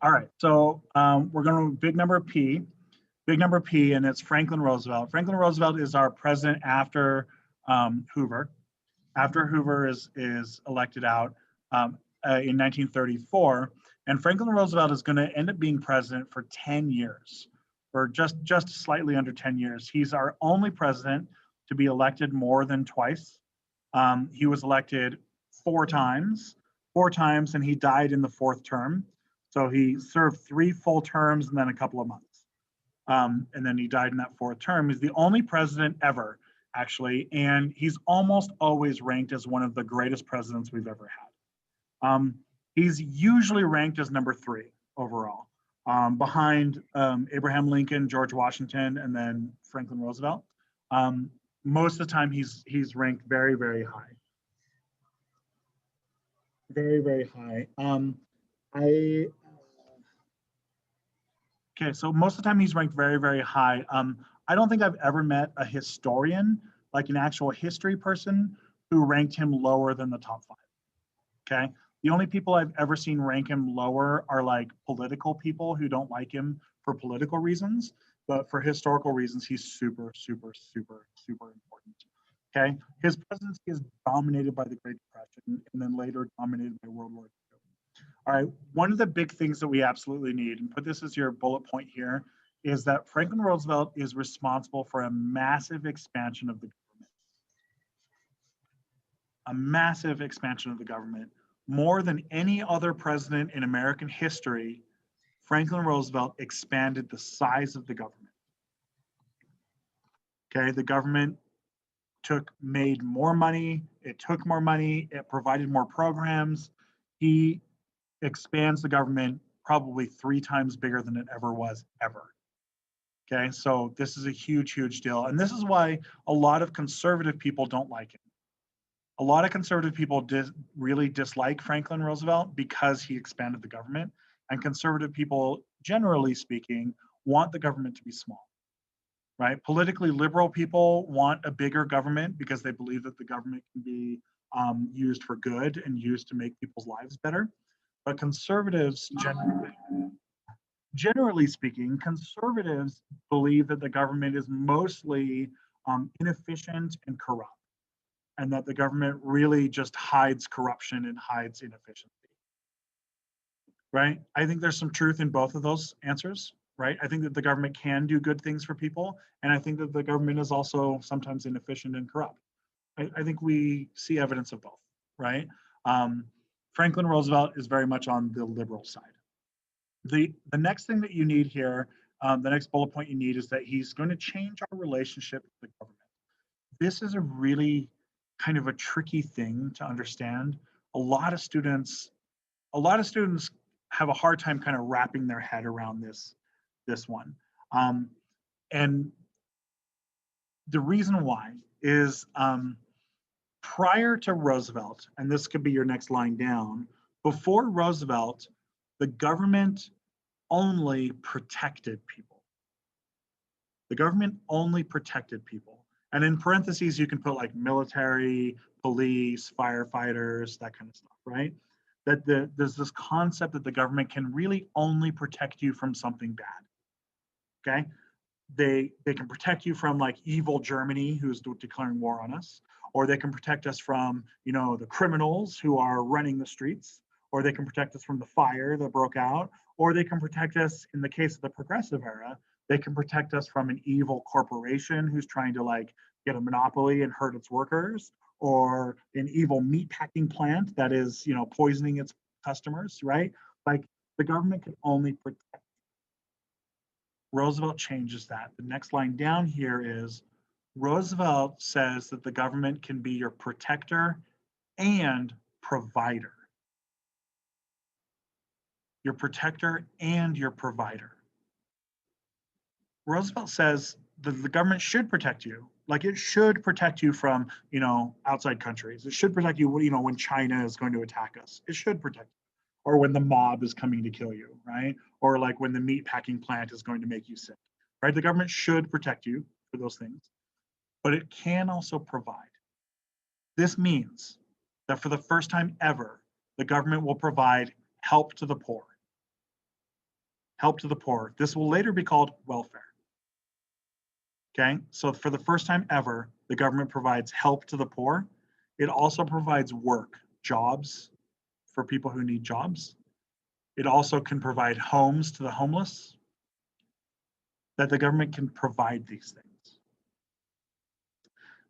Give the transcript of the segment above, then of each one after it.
All right, so we're going to big number P, and it's Franklin Roosevelt. Franklin Roosevelt is our president after Hoover. After Hoover is elected out in 1934, and Franklin Roosevelt is going to end up being president for 10 years, or just slightly under 10 years. He's our only president to be elected more than twice. He was elected four times, and he died in the fourth term. So he served 3 full terms and then a couple of months. And then he died in that fourth term. He's the only president ever, actually, and he's almost always ranked as one of the greatest presidents we've ever had. He's usually ranked as number 3 overall, behind Abraham Lincoln, George Washington, and then Franklin Roosevelt. Most of the time, he's ranked very, very high. Very, very high. Okay, so most of the time he's ranked very, very high. I don't think I've ever met a historian, like an actual history person, who ranked him lower than the top 5. Okay, the only people I've ever seen rank him lower are like political people who don't like him for political reasons, but for historical reasons, he's super, super, super, super important. Okay, his presidency is dominated by the Great Depression and then later dominated by World War II. All right, one of the big things that we absolutely need, and put this as your bullet point here, is that Franklin Roosevelt is responsible for a massive expansion of the government. A massive expansion of the government. More than any other president in American history, Franklin Roosevelt expanded the size of the government. Okay, the government made more money, it took more money, it provided more programs. He expands the government probably 3 times bigger than it ever was, ever. Okay, so this is a huge, huge deal. And this is why a lot of conservative people don't like him. A lot of conservative people really dislike Franklin Roosevelt because he expanded the government. And conservative people, generally speaking, want the government to be small. Right? Politically liberal people want a bigger government because they believe that the government can be used for good and used to make people's lives better. But conservatives, generally speaking, conservatives believe that the government is mostly inefficient and corrupt, and that the government really just hides corruption and hides inefficiency. Right? I think there's some truth in both of those answers. Right? I think that the government can do good things for people, and I think that the government is also sometimes inefficient and corrupt. I think we see evidence of both, right? Franklin Roosevelt is very much on the liberal side. The next thing that you need here, the next bullet point you need is that he's going to change our relationship with the government. This is a really kind of a tricky thing to understand. A lot of students have a hard time kind of wrapping their head around this one. And the reason why is prior to Roosevelt, and this could be your next line down, before Roosevelt, the government only protected people. The government only protected people. And in parentheses, you can put like military, police, firefighters, that kind of stuff, right? That there's this concept that the government can really only protect you from something bad. Okay, they can protect you from like evil Germany who's declaring war on us, or they can protect us from the criminals who are running the streets, or they can protect us from the fire that broke out, or they can protect us, in the case of the progressive era, they can protect us from an evil corporation who's trying to like get a monopoly and hurt its workers, or an evil meat packing plant that is poisoning its customers, right? Like the government can only protect. Roosevelt changes that. The next line down here is Roosevelt says that the government can be your protector and provider. Your protector and your provider. Roosevelt says that the government should protect you. Like it should protect you from, outside countries. It should protect you, when China is going to attack us. It should protect you. Or when the mob is coming to kill you, right? Or like when the meat packing plant is going to make you sick, right? The government should protect you for those things, but it can also provide. This means that for the first time ever, the government will provide help to the poor. help to the poor. This will later be called welfare. Okay, so for the first time ever, the government provides help to the poor. It also provides work, jobs for people who need jobs. It also can provide homes to the homeless, that the government can provide these things.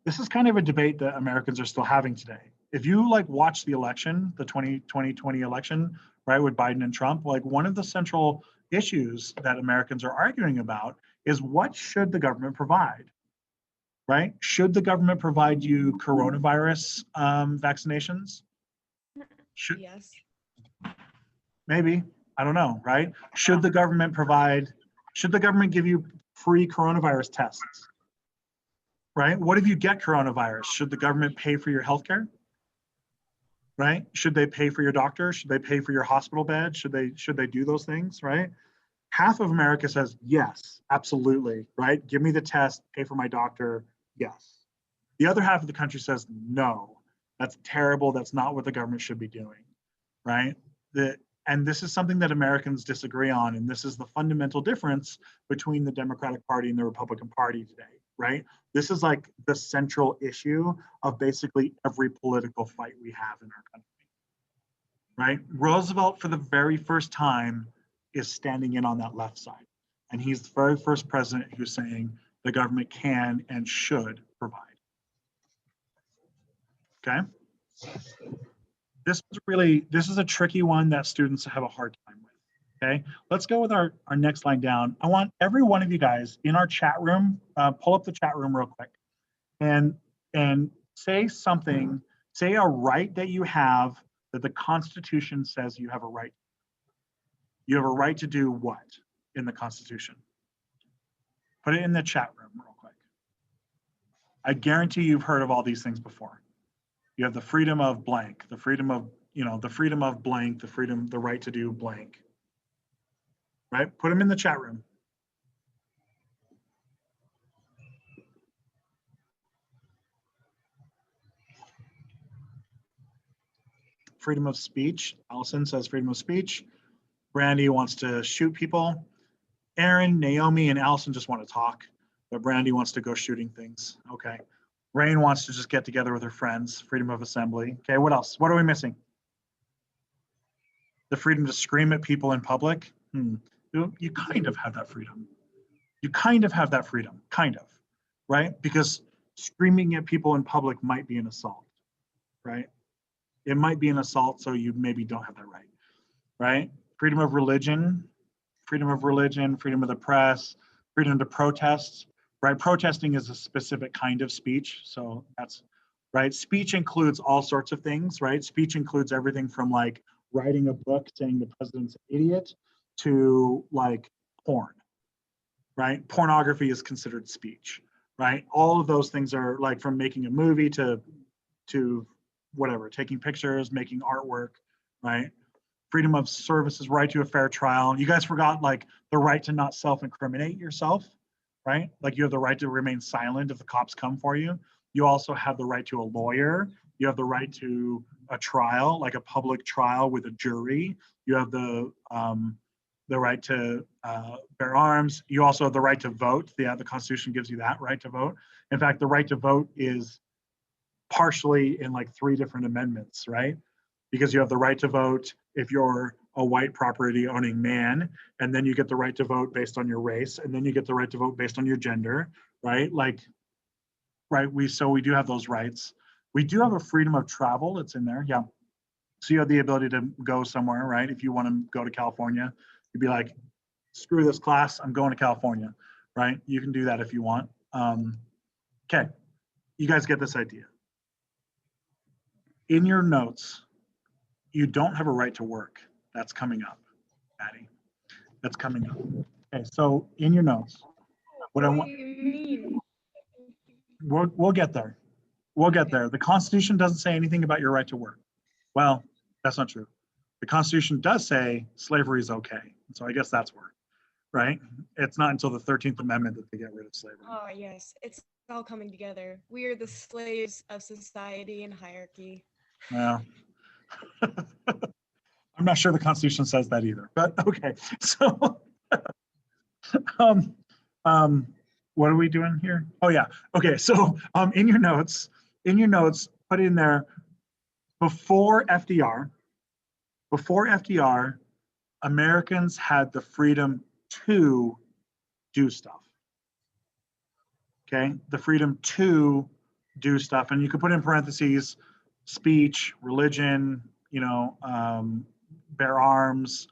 This is kind of a debate that Americans are still having today. If you like watch the election, the 2020 election, right, with Biden and Trump, like one of the central issues that Americans are arguing about is what should the government provide, right? Should the government provide you coronavirus vaccinations? Should, Yes. maybe, I don't know, right? Should the government give you free coronavirus tests? Right? What if you get coronavirus? Should the government pay for your healthcare? Right? Should they pay for your doctor? Should they pay for your hospital bed? Should they do those things? Right? Half of America says yes, absolutely. Right? Give me the test, pay for my doctor. Yes. The other half of the country says no. That's terrible. That's not what the government should be doing. Right? And this is something that Americans disagree on, and this is the fundamental difference between the Democratic Party and the Republican Party today, right? This is like the central issue of basically every political fight we have in our country, right? Roosevelt, for the very first time, is standing in on that left side, and he's the very first president who's saying the government can and should provide. Okay? This is a tricky one that students have a hard time with. Okay, let's go with our next line down. I want every one of you guys in our chat room, pull up the chat room real quick, and say something, say a right that you have that the Constitution says you have a right. You have a right to do what in the Constitution? Put it in the chat room real quick. I guarantee you've heard of all these things before. You have the freedom of blank, the freedom of, the freedom of blank, the right to do blank. Right? Put them in the chat room. Freedom of speech. Allison says freedom of speech. Brandy wants to shoot people. Aaron, Naomi, and Allison just want to talk, but Brandy wants to go shooting things. Okay. Rain wants to just get together with her friends. Freedom of assembly. Okay, what else? What are we missing? The freedom to scream at people in public. You kind of have that freedom. You kind of have that freedom, kind of, right? Because screaming at people in public might be an assault, right? It might be an assault, so you maybe don't have that right, right? Freedom of religion, freedom of the press, freedom to protest, right? Protesting is a specific kind of speech, so that's, right? Speech includes all sorts of things, right? Speech includes everything from like writing a book saying the president's an idiot to like porn, right? Pornography is considered speech, right? All of those things are like from making a movie to whatever, taking pictures, making artwork, right? Freedom of services, right to a fair trial. You guys forgot like the right to not self-incriminate yourself, right? Like you have the right to remain silent if the cops come for you. You also have the right to a lawyer. You have the right to a trial, like a public trial with a jury. You have the right to bear arms. You also have the right to vote. The Constitution gives you that right to vote. In fact, the right to vote is partially in like 3 different amendments, right? Because you have the right to vote if you're a white property owning man, and then you get the right to vote based on your race, and then you get the right to vote based on your gender, right? Like, right, we do have those rights. We do have a freedom of travel, it's in there, yeah. So you have the ability to go somewhere, right? If you want to go to California, you'd be like, screw this class, I'm going to California, right? You can do that if you want. Okay, you guys get this idea. In your notes, you don't have a right to work. That's coming up, Patty. That's coming up. Okay, so in your notes, what I want, do you mean? we'll get there. We'll get there. The Constitution doesn't say anything about your right to work. Well, that's not true. The Constitution does say slavery is okay. So I guess that's work, right? It's not until the 13th Amendment that they get rid of slavery. Oh, yes. It's all coming together. We are the slaves of society and hierarchy. Well, I'm not sure the Constitution says that either, but okay. So Um, what are we doing here? Oh yeah. Okay. So in your notes, put in there before FDR, Americans had the freedom to do stuff. Okay, the freedom to do stuff, and you could put in parentheses speech, religion, bear arms,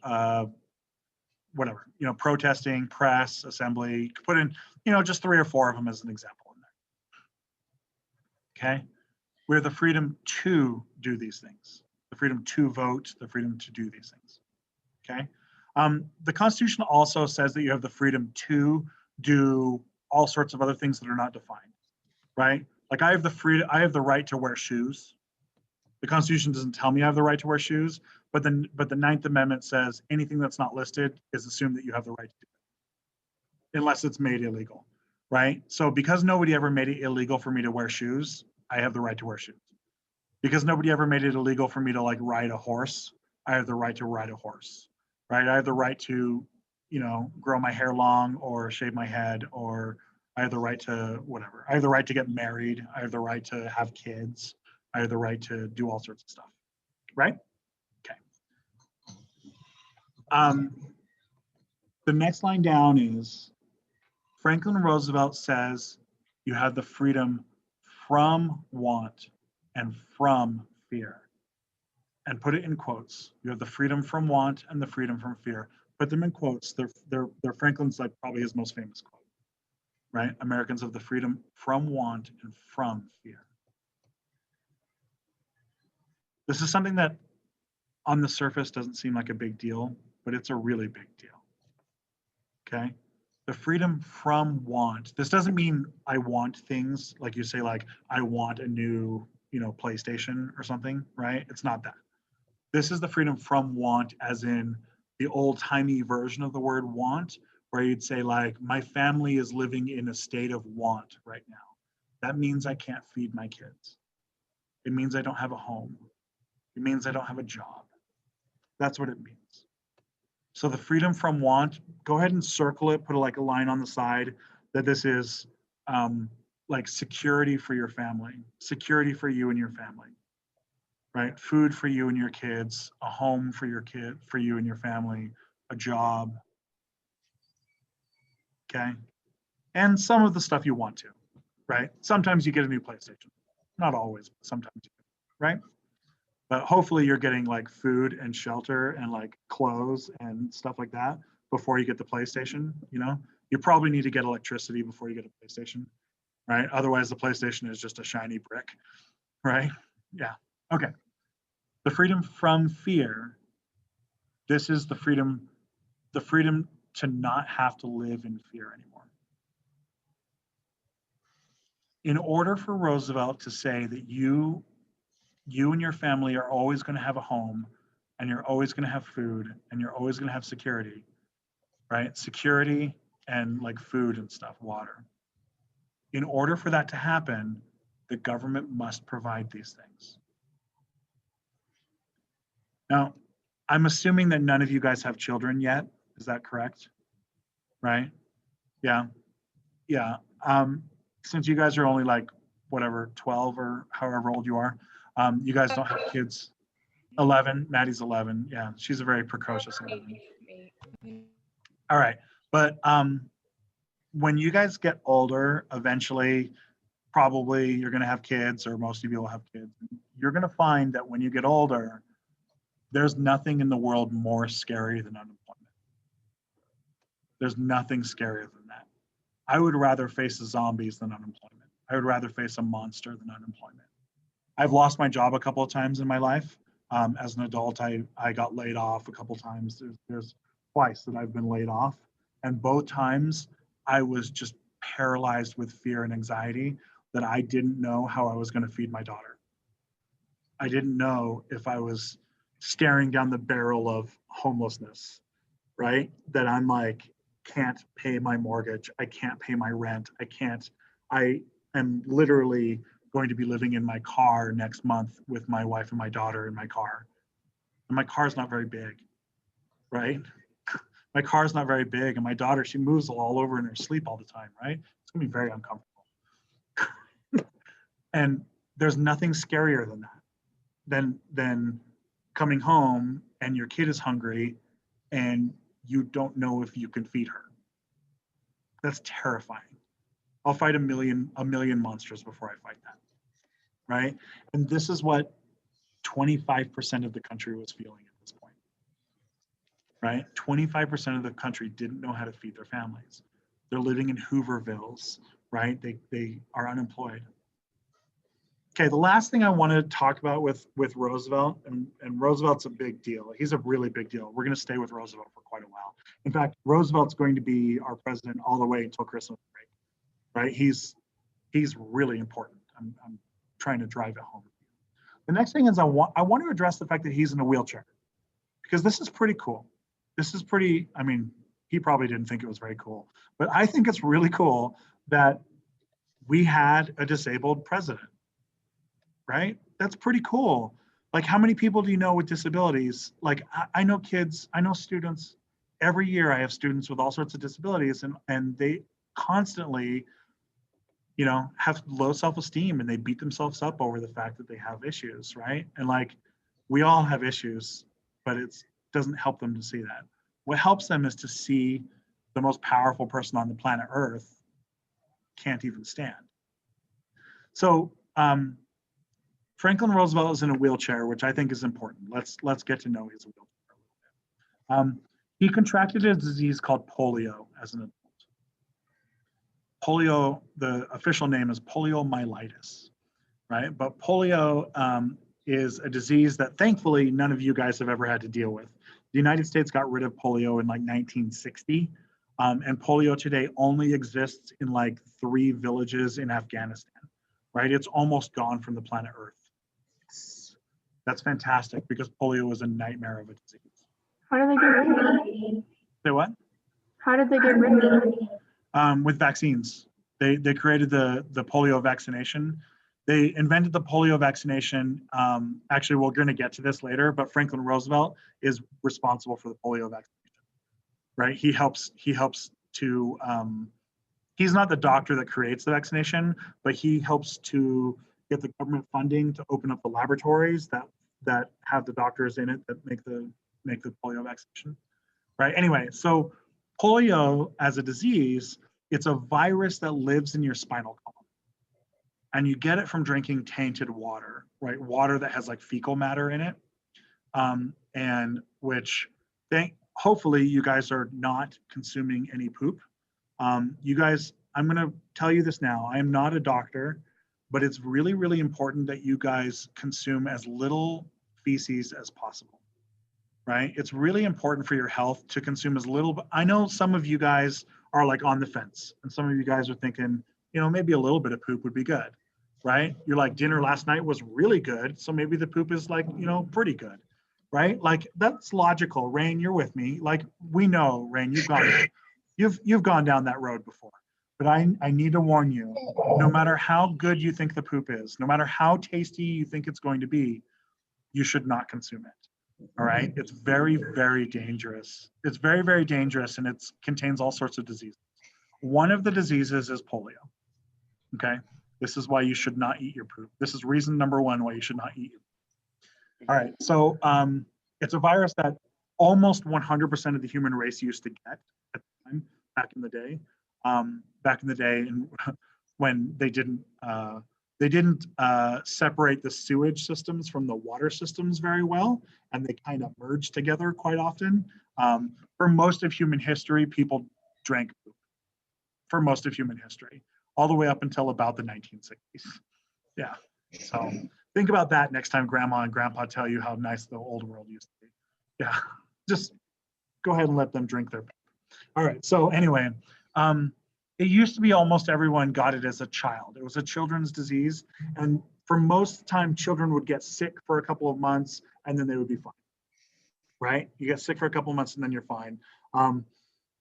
whatever, protesting, press, assembly. You could put in, just 3 or 4 of them as an example in there. Okay, we have the freedom to do these things, the freedom to vote, the freedom to do these things. Okay, the Constitution also says that you have the freedom to do all sorts of other things that are not defined. Right? Like I have the right to wear shoes. The Constitution doesn't tell me I have the right to wear shoes, but the Ninth Amendment says anything that's not listed is assumed that you have the right to do it, unless it's made illegal, right? So because nobody ever made it illegal for me to wear shoes, I have the right to wear shoes. Because nobody ever made it illegal for me to like ride a horse, I have the right to ride a horse, right? I have the right to, grow my hair long or shave my head, or I have the right to whatever. I have the right to get married. I have the right to have kids. I have the right to do all sorts of stuff, right? Okay. The next line down is Franklin Roosevelt says you have the freedom from want and from fear. And put it in quotes. You have the freedom from want and the freedom from fear. Put them in quotes. They're Franklin's like probably his most famous quote, right? Americans have the freedom from want and from fear. This is something that on the surface doesn't seem like a big deal, but it's a really big deal. Okay? The freedom from want. This doesn't mean I want things like you say, like I want a new, PlayStation or something, right? It's not that. This is the freedom from want, as in the old-timey version of the word want, where you'd say like, my family is living in a state of want right now. That means I can't feed my kids. It means I don't have a home. It means I don't have a job. That's what it means. So the freedom from want, go ahead and circle it, put like a line on the side that this is like security for your family, security for you and your family, right? Food for you and your kids, a home for you and your family, a job, okay? And some of the stuff you want to, right? Sometimes you get a new PlayStation. Not always, but sometimes you do, right? But hopefully you're getting like food and shelter and like clothes and stuff like that before you get the PlayStation. You probably need to get electricity before you get a PlayStation, right? Otherwise the PlayStation is just a shiny brick, right? Yeah. Okay. The freedom from fear. This is the freedom to not have to live in fear anymore. In order for Roosevelt to say that you and your family are always going to have a home, and you're always going to have food, and you're always going to have security, right? Security and like food and stuff, water. In order for that to happen, the government must provide these things. Now, I'm assuming that none of you guys have children yet. Is that correct? Right? Yeah. Yeah. Since you guys are only like whatever 12 or however old you are, you guys don't have kids. 11. Maddie's 11. Yeah, she's a very precocious 11. All right, but when you guys get older, eventually, probably you're going to have kids, or most of you will have kids. You're going to find that when you get older, there's nothing in the world more scary than unemployment. There's nothing scarier than that. I would rather face the zombies than unemployment. I would rather face a monster than unemployment. I've lost my job a couple of times in my life. As an adult, I got laid off a couple of times. There's twice that I've been laid off. And both times I was just paralyzed with fear and anxiety that I didn't know how I was going to feed my daughter. I didn't know if I was staring down the barrel of homelessness, right? That I'm like, can't pay my mortgage. I can't pay my rent. I am literally going to be living in my car next month with my wife and my daughter in my car. And my car's not very big, right? My car's not very big, and my daughter, she moves all over in her sleep all the time, right? It's gonna be very uncomfortable. And there's nothing scarier than that, than coming home and your kid is hungry and you don't know if you can feed her. That's terrifying. I'll fight a million monsters before I fight that, right? And this is what 25% of the country was feeling at this point, right? 25% of the country didn't know how to feed their families. They're living in Hoovervilles, right? They are unemployed. Okay, the last thing I want to talk about with Roosevelt, and Roosevelt's a big deal. He's a really big deal. We're going to stay with Roosevelt for quite a while. In fact, Roosevelt's going to be our president all the way until Christmas break, right? He's really important. I'm trying to drive it home. The next thing is I want to address the fact that he's in a wheelchair, because this is pretty cool. This is pretty, I mean, he probably didn't think it was very cool, but I think it's really cool that we had a disabled president, right? That's pretty cool. Like, how many people do you know with disabilities? Like, I know kids, I know students. Every year I have students with all sorts of disabilities, and they constantly, you know, have low self-esteem, and they beat themselves up over the fact that they have issues, right? And like, we all have issues, but it doesn't help them to see that. What helps them is to see the most powerful person on the planet Earth can't even stand. So Franklin Roosevelt is in a wheelchair, which I think is important. Let's get to know his wheelchair. He contracted a disease called polio as an adult. Polio, the official name is poliomyelitis, right? But polio is a disease that thankfully none of you guys have ever had to deal with. The United States got rid of polio in like 1960, and polio today only exists in like 3 villages in Afghanistan, right? It's almost gone from the planet Earth. That's fantastic, because polio was a nightmare of a disease. How did they get rid of it? Say what? How did they get rid of it? With vaccines. They created the polio vaccination. They invented the polio vaccination. Actually, we're going to get to this later, but Franklin Roosevelt is responsible for the polio vaccination, right? He helps to, he's not the doctor that creates the vaccination, but he helps to get the government funding to open up the laboratories that have the doctors in it that make the polio vaccination, right? Anyway, so polio as a disease, it's a virus that lives in your spinal column, and you get it from drinking tainted water, right? Water that has like fecal matter in it, and which hopefully you guys are not consuming any poop. You guys, I'm going to tell you this now. I am not a doctor, but it's really, really important that you guys consume as little feces as possible, right? It's really important for your health to consume as little. But I know some of you guys are like on the fence, and some of you guys are thinking, you know, maybe a little bit of poop would be good, right? You're like, dinner last night was really good, so maybe the poop is like, you know, pretty good, right? Like, that's logical. Rain, you're with me. Like, we know, Rain, you've gone down that road before. But I need to warn you, no matter how good you think the poop is, no matter how tasty you think it's going to be, you should not consume it. All right? It's very, very dangerous. It's very, very dangerous, and it contains all sorts of diseases. One of the diseases is polio. Okay? This is why you should not eat your poop. This is reason number 1 why you should not eat your poop. All right. So it's a virus that almost 100% of the human race used to get at the time, back in the day. And when they didn't separate the sewage systems from the water systems very well, and they kind of merged together quite often. For most of human history, people drank poop. For most of human history, all the way up until about the 1960s. Yeah. So think about that next time Grandma and Grandpa tell you how nice the old world used to be. Yeah. Just go ahead and let them drink their poop. All right. So anyway, it used to be almost everyone got it as a child. It was a children's disease. And for most time, children would get sick for a couple of months and then they would be fine, right? You get sick for a couple of months and then you're fine.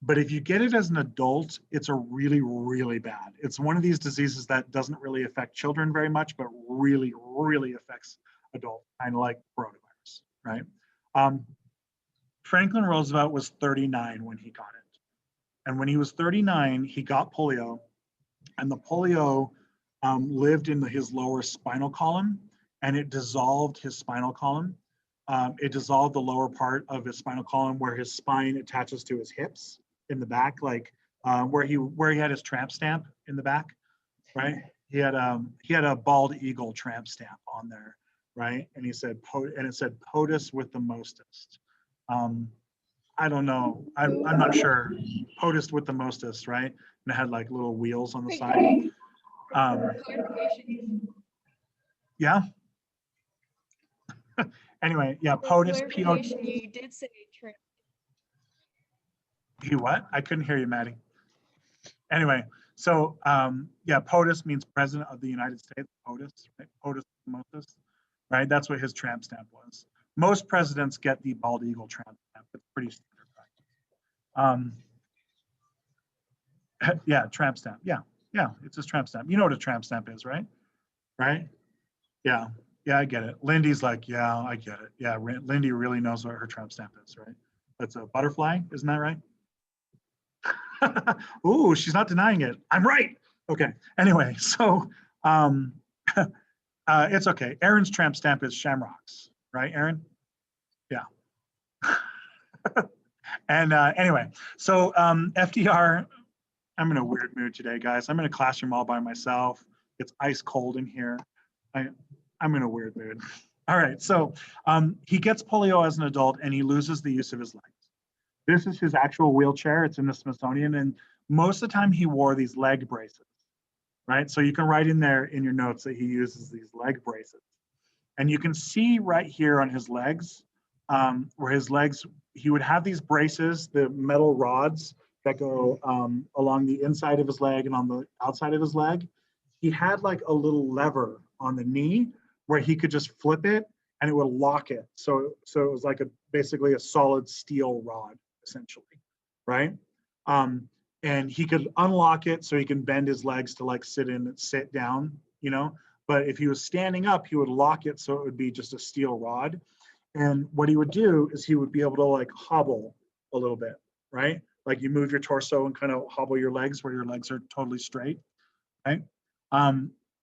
But if you get it as an adult, it's a really, really bad. It's one of these diseases that doesn't really affect children very much, but really, really affects adults, kind of like coronavirus, right? Franklin Roosevelt was 39 when he got it. And when he was 39, he got polio, and the polio lived in his lower spinal column, and it dissolved his spinal column. It dissolved the lower part of his spinal column where his spine attaches to his hips in the back, like where he had his tramp stamp in the back, right? He had a bald eagle tramp stamp on there, right? And it said POTUS with the mostest. I don't know. I'm not sure. POTUS with the mostest, right? And it had like little wheels on the side. Yeah. Anyway, yeah, POTUS. Clarification, you did say tramp. He what? I couldn't hear you, Maddie. Anyway, so yeah, POTUS means President of the United States. POTUS, right? POTUS mostest, right? That's what his tramp stamp was. Most presidents get the bald eagle tramp stamp. It's pretty standard practice. Yeah, tramp stamp. Yeah, it's his tramp stamp. You know what a tramp stamp is, right? Right? Yeah, I get it. Lindy's like, yeah, I get it. Yeah, Lindy really knows what her tramp stamp is, right? That's a butterfly, isn't that right? Ooh, she's not denying it. I'm right. Okay. Anyway, so it's okay. Aaron's tramp stamp is shamrocks, right, Aaron? Yeah. And anyway, so FDR, I'm in a weird mood today, guys. I'm in a classroom all by myself. It's ice cold in here. I'm in a weird mood. All right, so he gets polio as an adult and he loses the use of his legs. This is his actual wheelchair. It's in the Smithsonian, and most of the time he wore these leg braces, right? So you can write in there in your notes that he uses these leg braces. And you can see right here on his legs, where his legs, he would have these braces, the metal rods that go along the inside of his leg and on the outside of his leg. He had like a little lever on the knee where he could just flip it and it would lock it. So it was like basically a solid steel rod, essentially, right? And he could unlock it so he can bend his legs to like sit down, you know. But if he was standing up, he would lock it so it would be just a steel rod. And what he would do is he would be able to like hobble a little bit, right? Like you move your torso and kind of hobble your legs where your legs are totally straight, right?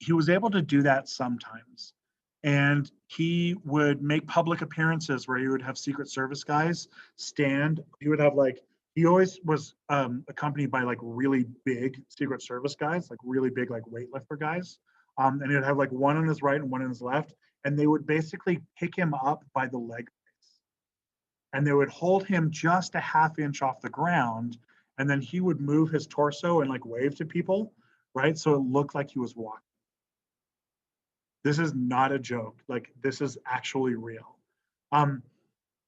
He was able to do that sometimes. And he would make public appearances where he would have Secret Service guys stand. He would have like, he always was accompanied by like really big Secret Service guys, like really big, like weightlifter guys. And he would have like one on his right and one on his left. And they would basically pick him up by the leg brace. And they would hold him just a half inch off the ground. And then he would move his torso and like wave to people, right? So it looked like he was walking. This is not a joke. Like this is actually real.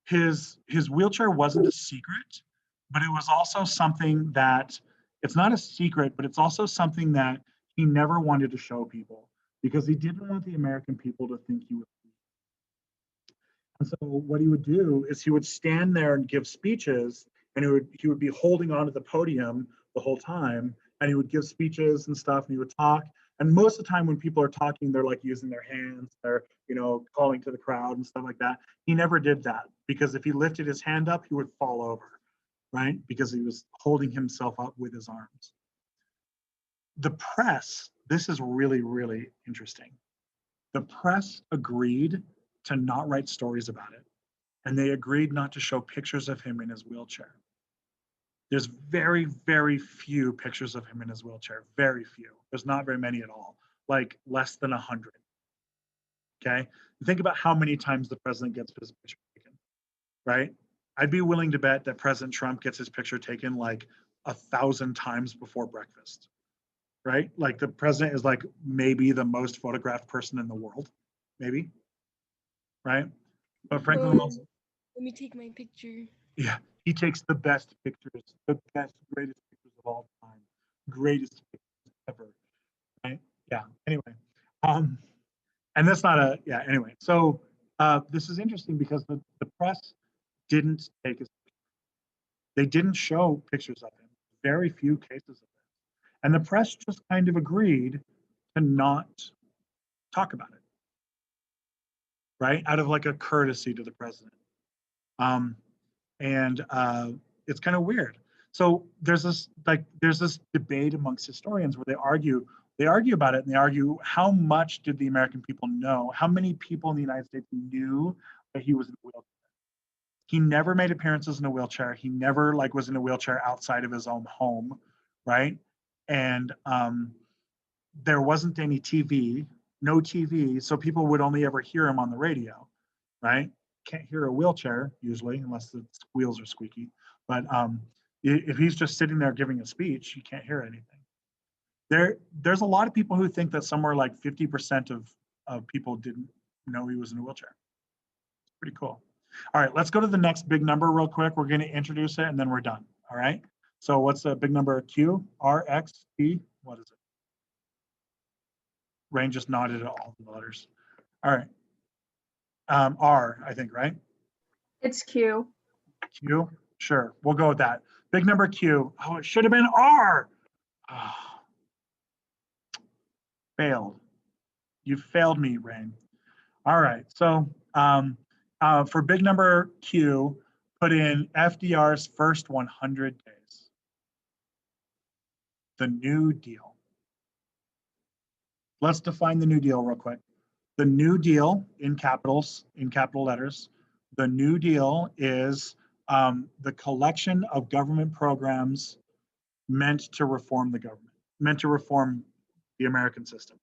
His wheelchair wasn't a secret, but it was also something that it's not a secret, but it's also something that he never wanted to show people because he didn't want the American people to think he was weak. And so what he would do is he would stand there and give speeches, and he would be holding onto the podium the whole time, and he would give speeches and stuff, and he would talk. And most of the time when people are talking, they're like using their hands, they're, you know, calling to the crowd and stuff like that. He never did that because if he lifted his hand up, he would fall over, right? Because he was holding himself up with his arms. The press, this is really, really interesting. The press agreed to not write stories about it. And they agreed not to show pictures of him in his wheelchair. There's very, very few pictures of him in his wheelchair. Very few. There's not very many at all. Like less than 100. Okay. Think about how many times the president gets his picture taken, right? I'd be willing to bet that President Trump gets his picture taken like 1,000 times before breakfast, right? Like the president is like maybe the most photographed person in the world, maybe, right? But Franklin Roosevelt, Let me take my picture. yeah, he takes the best pictures, the best, greatest pictures of all time, greatest pictures ever, right? Yeah. Anyway, and that's not a yeah. Anyway, so this is interesting because the press didn't take his picture. They didn't show pictures of him. Very few cases of it, and the press just kind of agreed to not talk about it, right? Out of like a courtesy to the president. And it's kind of weird. So there's this debate amongst historians where they argue about it, and they argue, how much did the American people know? How many people in the United States knew that he was in a wheelchair? He never made appearances in a wheelchair. He never was in a wheelchair outside of his own home, right? And there wasn't any TV, no TV, so people would only ever hear him on the radio, right? Can't hear a wheelchair usually unless the wheels are squeaky. But if he's just sitting there giving a speech, you can't hear anything. There's a lot of people who think that somewhere like 50% of people didn't know he was in a wheelchair. It's pretty cool. All right, let's go to the next big number real quick. We're going to introduce it and then we're done. All right. So what's the big number? Q, R, X, T? What is it? Rain just nodded at all the letters. All right. R, I think, right? It's Q. Q? Sure, we'll go with that. Big number Q. Oh, it should have been R. Oh. Failed. You failed me, Rain. All right, so for big number Q, put in FDR's first 100 days. The New Deal. Let's define the New Deal real quick. The New Deal, in capital letters, the New Deal is the collection of government programs meant to reform the government, meant to reform the American system.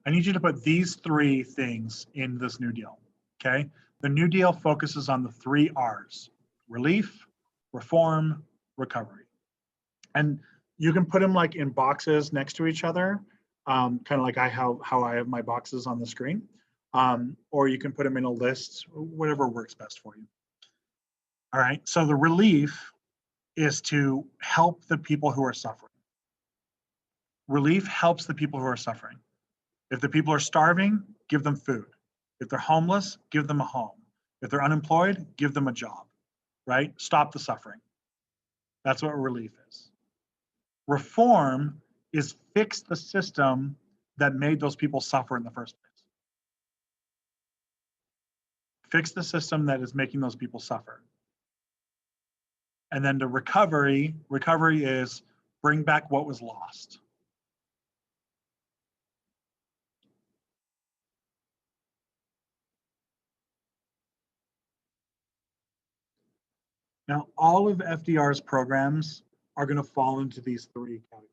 I need you to put these three things in this New Deal, okay? The New Deal focuses on the three R's: relief, reform, recovery. And you can put them like in boxes next to each other, kind of like how I have my boxes on the screen, or you can put them in a list, whatever works best for you. All right, so the relief is to help the people who are suffering. Relief helps the people who are suffering. If the people are starving, give them food. If they're homeless, give them a home. If they're unemployed, give them a job, right? Stop the suffering. That's what relief is. Reform is fix the system that made those people suffer in the first place. Fix the system that is making those people suffer. And then the recovery is bring back what was lost. Now, all of FDR's programs are going to fall into these three categories: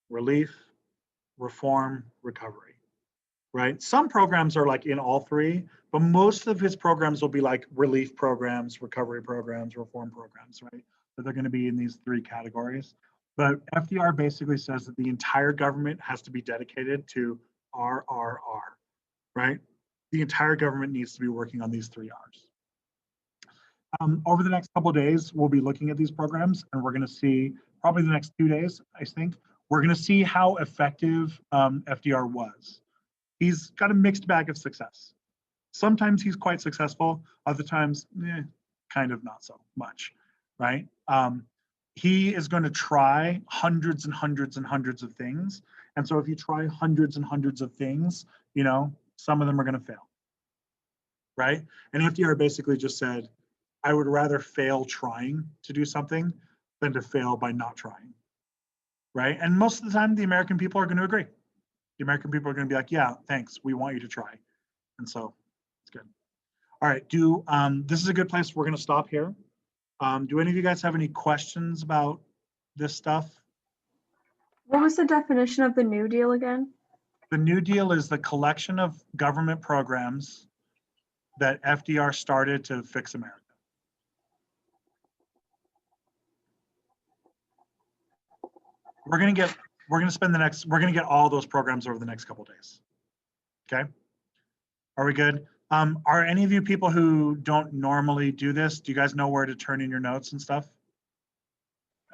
relief, reform, recovery, right? Some programs are like in all three, but most of his programs will be like relief programs, recovery programs, reform programs, right? So they're going to be in these three categories. But FDR basically says that the entire government has to be dedicated to RRR, right? The entire government needs to be working on these three R's. Over the next couple of days, we'll be looking at these programs, and we're going to see, probably the next 2 days, I think, we're going to see how effective FDR was. He's got a mixed bag of success. Sometimes he's quite successful, other times, kind of not so much, right? He is going to try hundreds and hundreds and hundreds of things. And so if you try hundreds and hundreds of things, some of them are going to fail, right? And FDR basically just said, I would rather fail trying to do something than to fail by not trying, right? And most of the time, the American people are going to agree. The American people are going to be like, yeah, thanks, we want you to try. And so it's good. All right, this is a good place. We're going to stop here. Do any of you guys have any questions about this stuff? What was the definition of the New Deal again? The New Deal is the collection of government programs that FDR started to fix America. We're going to get all those programs over the next couple of days. Okay. Are we good? Are any of you people who don't normally do this, do you guys know where to turn in your notes and stuff?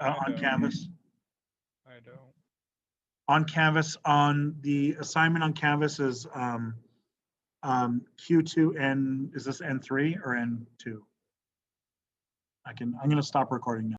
On Canvas? I don't. On Canvas, on the assignment on Canvas is Q2 and is this N3 or N2? I'm going to stop recording now.